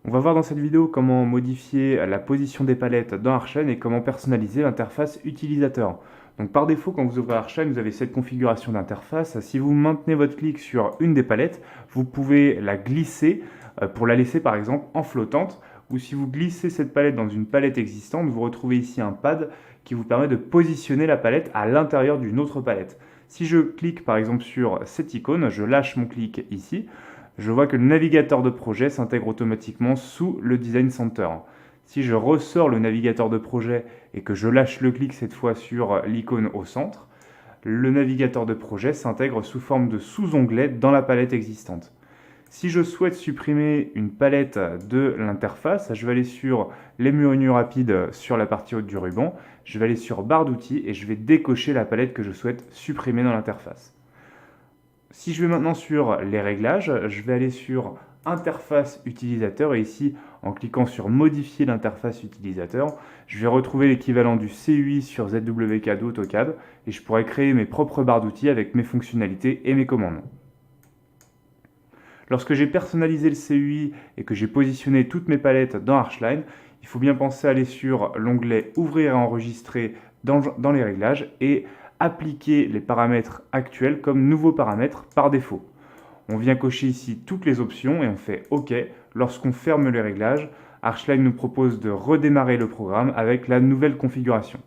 On va voir dans cette vidéo comment modifier la position des palettes dans Archline et comment personnaliser l'interface utilisateur. Donc par défaut, quand vous ouvrez Archline, vous avez cette configuration d'interface. Si vous maintenez votre clic sur une des palettes, vous pouvez la glisser pour la laisser par exemple en flottante. Ou si vous glissez cette palette dans une palette existante, vous retrouvez ici un pad qui vous permet de positionner la palette à l'intérieur d'une autre palette. Si je clique par exemple sur cette icône, je lâche mon clic ici, je vois que le navigateur de projet s'intègre automatiquement sous le Design Center. Si je ressors le navigateur de projet et que je lâche le clic cette fois sur l'icône au centre, le navigateur de projet s'intègre sous forme de sous-onglet dans la palette existante. Si je souhaite supprimer une palette de l'interface, je vais aller sur les menus rapides sur la partie haute du ruban, je vais aller sur barre d'outils et je vais décocher la palette que je souhaite supprimer dans l'interface. Si je vais maintenant sur les réglages, je vais aller sur interface utilisateur et ici, en cliquant sur modifier l'interface utilisateur, je vais retrouver l'équivalent du CUI sur ZWCAD ou AutoCAD et je pourrai créer mes propres barres d'outils avec mes fonctionnalités et mes commandes. Lorsque j'ai personnalisé le CUI et que j'ai positionné toutes mes palettes dans Archline, il faut bien penser à aller sur l'onglet Ouvrir et enregistrer dans les réglages et appliquer les paramètres actuels comme nouveaux paramètres par défaut. On vient cocher ici toutes les options et on fait OK. Lorsqu'on ferme les réglages, Archline nous propose de redémarrer le programme avec la nouvelle configuration.